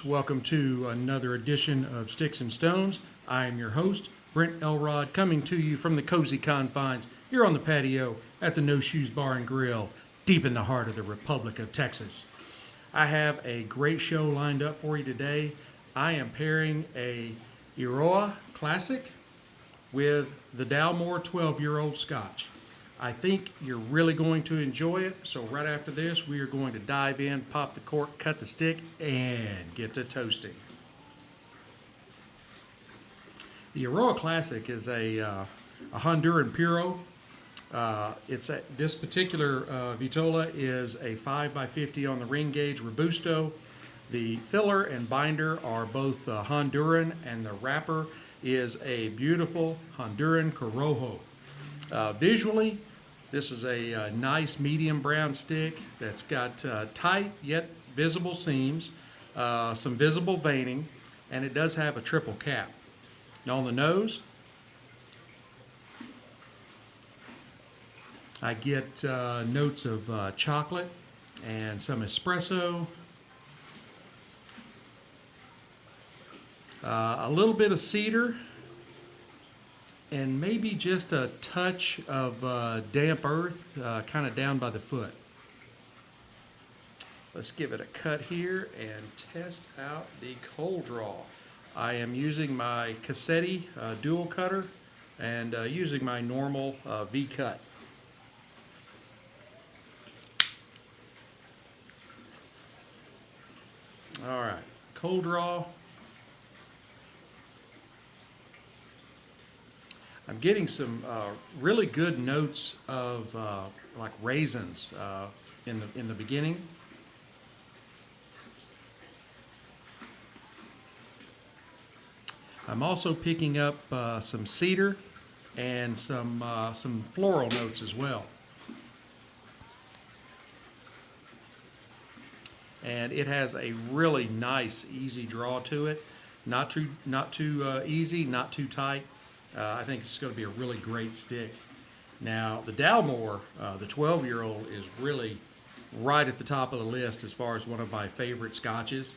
Welcome to another edition of Sticks and Stones. I am your host, Brent Elrod, coming to you from the cozy confines here on the patio at the No Shoes Bar and Grill, deep in the heart of the Republic of Texas. I have a great show lined up for you today. I am pairing a Eiroa Classic with the Dalmore 12-year-old Scotch. I think you're really going to enjoy it. So right after this, we are going to dive in, pop the cork, cut the stick, and get to toasting. The Eiroa Classic is a Honduran Puro. This particular Vitola is a 5x50 on the ring gauge Robusto. The filler and binder are both Honduran, and the wrapper is a beautiful Honduran Corojo. Visually, this is a nice medium brown stick that's got tight yet visible seams, some visible veining, and it does have a triple cap. Now on the nose, I get notes of chocolate and some espresso, a little bit of cedar, and maybe just a touch of damp earth kind of down by the foot. Let's give it a cut here and test out the cold draw. I am using my Cassetti dual cutter and using my normal V-cut. All right, cold draw. I'm getting some really good notes of like raisins in the beginning. I'm also picking up some cedar and some floral notes as well. And it has a really nice, easy draw to it. Not too easy, not too tight. I think it's going to be a really great stick. Now, the Dalmore, the 12-year-old, is really right at the top of the list as far as one of my favorite scotches.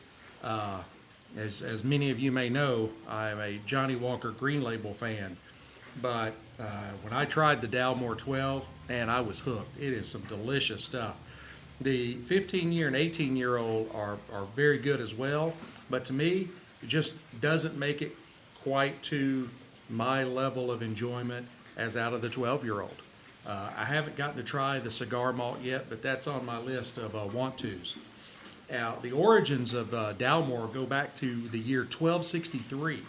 As many of you may know, I'm a Johnny Walker Green Label fan. But when I tried the Dalmore 12, man, I was hooked. It is some delicious stuff. The 15-year and 18-year-old are very good as well. But to me, it just doesn't make it quite to my level of enjoyment as out of the 12-year-old. I haven't gotten to try the cigar malt yet, but that's on my list of want-tos. Now, the origins of Dalmore go back to the year 1263,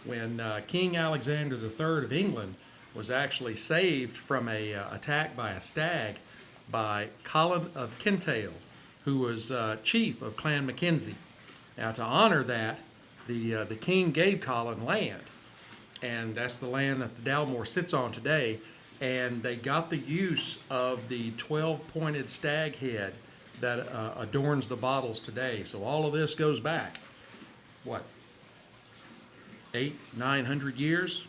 when King Alexander III of England was actually saved from an attack by a stag by Colin of Kintail, who was chief of Clan Mackenzie. Now, to honor that, the king gave Colin land. And that's the land that the Dalmore sits on today. And they got the use of the 12-pointed stag head that adorns the bottles today. So all of this goes back, what, 800-900 years?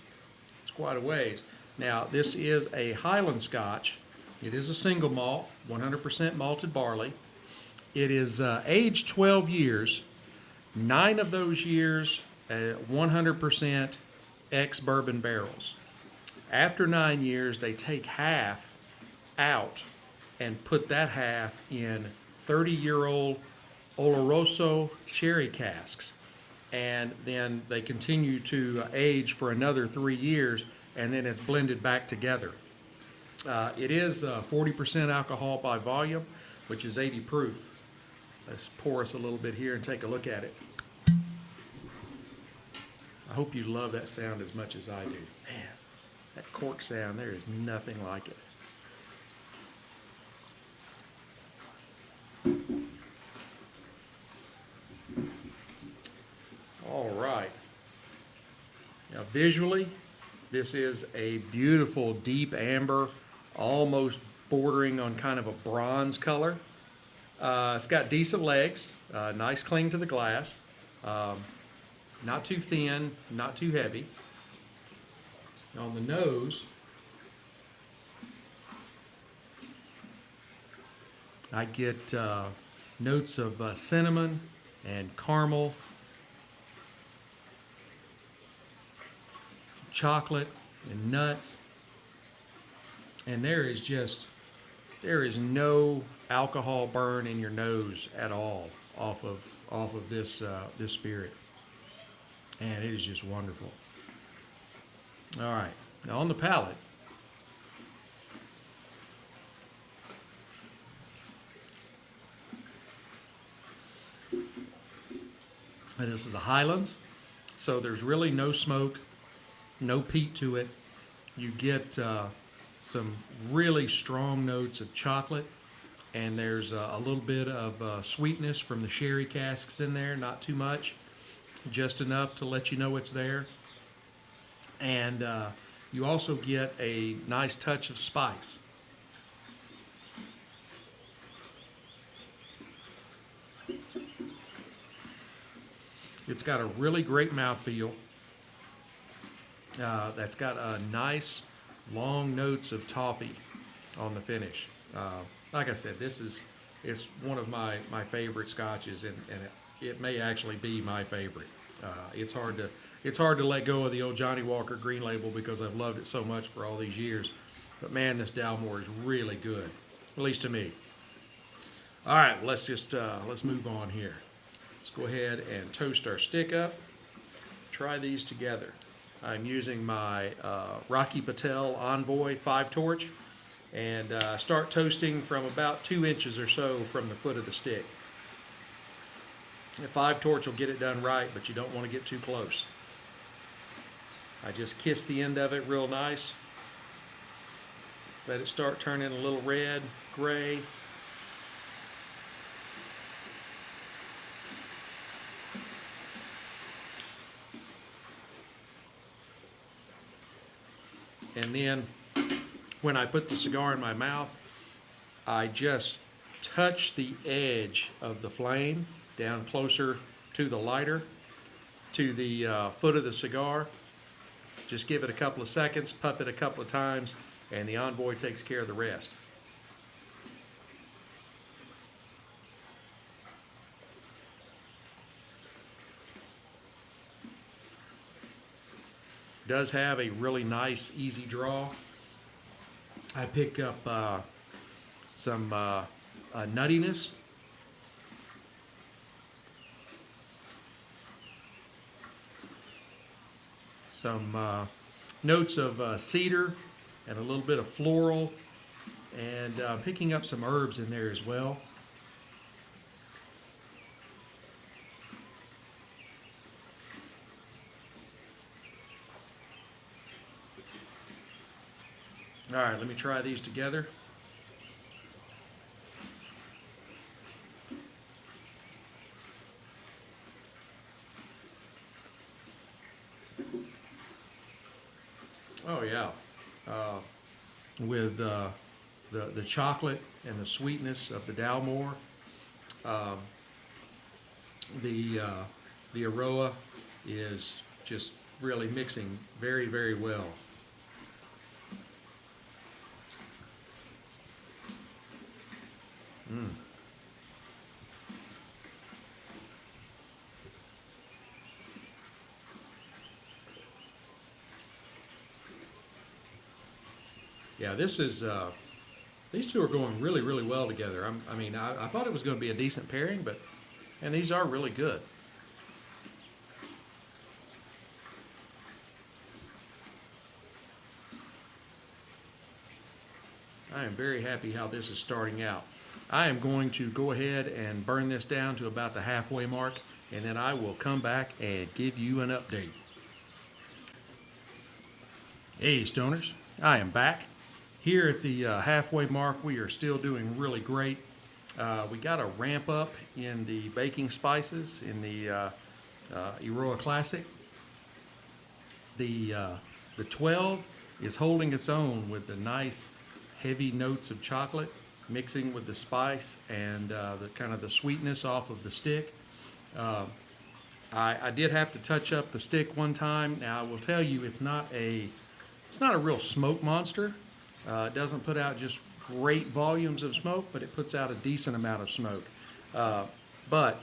It's quite a ways. Now, this is a Highland Scotch. It is a single malt, 100% malted barley. It is aged 12 years. 9 of those years, 100% ex-bourbon barrels. After 9 years, they take half out and put that half in 30-year-old Oloroso sherry casks. And then they continue to age for another 3 years, and then it's blended back together. It is 40% alcohol by volume, which is 80 proof. Let's pour us a little bit here and take a look at it. I hope you love that sound as much as I do. Man, that cork sound, there is nothing like it. All right. Now visually, this is a beautiful deep amber, almost bordering on kind of a bronze color. It's got decent legs, nice cling to the glass. Not too thin, not too heavy. On the nose, I get notes of cinnamon and caramel chocolate and nuts, and there is no alcohol burn in your nose at all off of this this spirit, and it is just wonderful. All right, now on the palate, and this is a Highlands, so there's really no smoke, no peat to it. You get some really strong notes of chocolate, and there's a little bit of sweetness from the sherry casks in there, not too much, just enough to let you know it's there. And you also get a nice touch of spice. It's got a really great mouthfeel. That's got a nice long notes of toffee on the finish. Like I said, it's one of my favorite scotches, and it may actually be my favorite. It's hard to let go of the old Johnny Walker Green Label because I've loved it so much for all these years. But man, this Dalmore is really good, at least to me. All right, let's move on here. Let's go ahead and toast our stick up. Try these together. I'm using my Rocky Patel Envoy 5-torch, and start toasting from about 2 inches or so from the foot of the stick. A 5-torch will get it done right, but you don't want to get too close. I just kiss the end of it real nice. Let it start turning a little red, gray. And then when I put the cigar in my mouth, I just touch the edge of the flame down closer to the lighter, to the foot of the cigar. Just give it a couple of seconds, puff it a couple of times, and the Envoy takes care of the rest. Does have a really nice, easy draw. I pick up some nuttiness. Some notes of cedar and a little bit of floral, and picking up some herbs in there as well. All right, let me try these together. Oh yeah, with the chocolate and the sweetness of the Dalmore, the Eiroa is just really mixing very, very well. Yeah, this is, these two are going really, really well together. I thought it was going to be a decent pairing, and these are really good. I am very happy how this is starting out. I am going to go ahead and burn this down to about the halfway mark, and then I will come back and give you an update. Hey, Stoners, I am back. Here at the halfway mark, we are still doing really great. We got a ramp up in the baking spices in the Eiroa Classic. The 12 is holding its own with the nice heavy notes of chocolate mixing with the spice and the kind of the sweetness off of the stick. I did have to touch up the stick one time. Now I will tell you, it's not a real smoke monster. It doesn't put out just great volumes of smoke, but it puts out a decent amount of smoke. But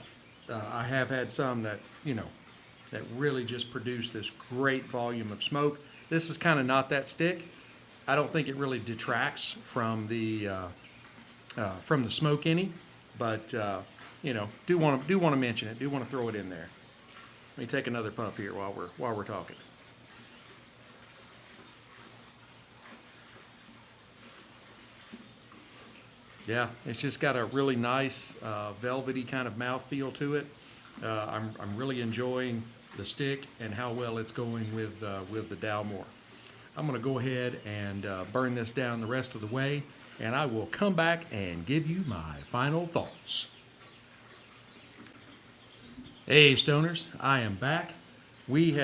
I have had some that, that really just produce this great volume of smoke. this is kind of not that stick. I don't think it really detracts from the smoke any, but you know, do want to mention it. Do want to throw it in there. Let me take another puff here while we're talking. Yeah, it's just got a really nice velvety kind of mouthfeel to it. I'm really enjoying the stick and how well it's going with the Dalmore. I'm going to go ahead and burn this down the rest of the way, and I will come back and give you my final thoughts. Hey Stoners, I am back. We've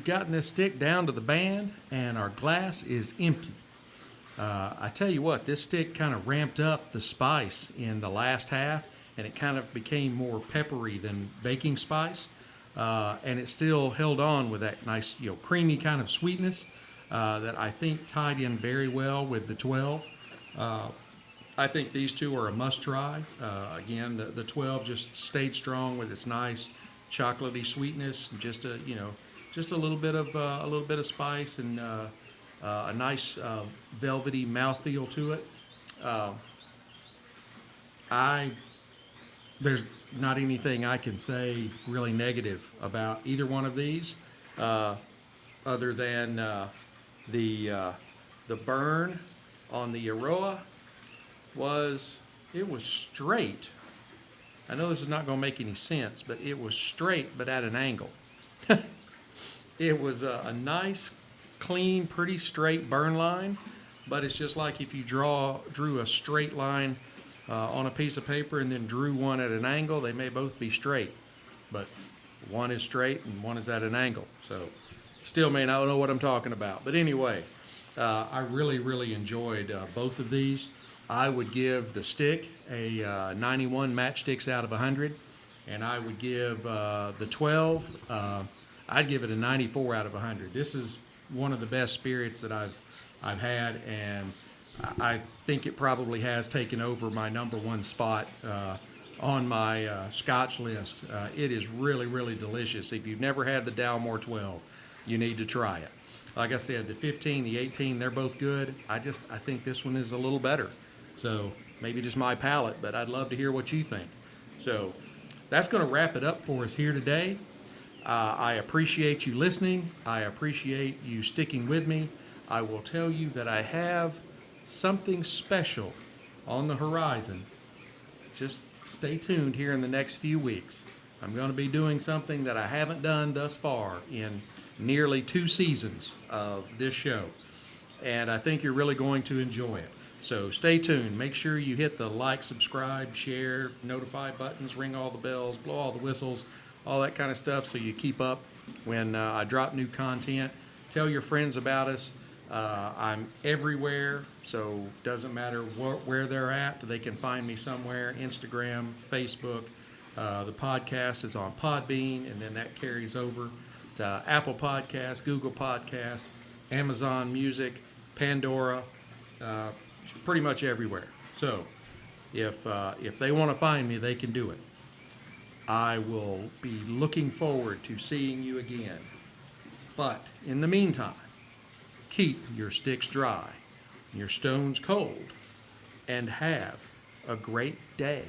gotten this stick down to the band, and our glass is empty. I tell you what, this stick kind of ramped up the spice in the last half, and it kind of became more peppery than baking spice, and it still held on with that nice, you know, creamy kind of sweetness that I think tied in very well with the 12. I think these two are a must-try. Again, the 12 just stayed strong with its nice chocolatey sweetness, just a little bit of spice and a nice velvety mouthfeel to it. There's not anything I can say really negative about either one of these, other than the burn on the Eiroa was straight. I know this is not going to make any sense, but it was straight but at an angle. It was a nice, clean, pretty straight burn line, but it's just like if you drew a straight line on a piece of paper and then drew one at an angle. They may both be straight, but one is straight and one is at an angle. So still may not know what I'm talking about. But anyway, I really enjoyed both of these. I would give the stick a 91 matchsticks out of 100, and I would give the 12, I'd give it a 94 out of 100. This is one of the best spirits that I've had, and I think it probably has taken over my number one spot on my Scotch list. It is really delicious. If you've never had the Dalmore 12, you need to try it. Like I said, the 15, the 18, they're both good. I think this one is a little better. So maybe just my palate, but I'd love to hear what you think. So that's going to wrap it up for us here today. I appreciate you listening. I appreciate you sticking with me. I will tell you that I have something special on the horizon. Just stay tuned here in the next few weeks. I'm going to be doing something that I haven't done thus far in nearly 2 seasons of this show, and I think you're really going to enjoy it. So stay tuned. Make sure you hit the like, subscribe, share, notify buttons, ring all the bells, blow all the whistles, all that kind of stuff, so you keep up when I drop new content. Tell your friends about us. I'm everywhere, so doesn't matter where they're at. They can find me somewhere, Instagram, Facebook. The podcast is on Podbean, and then that carries over to Apple Podcasts, Google Podcasts, Amazon Music, Pandora, pretty much everywhere. So if they want to find me, they can do it. I will be looking forward to seeing you again. But in the meantime, keep your sticks dry, your stones cold, and have a great day.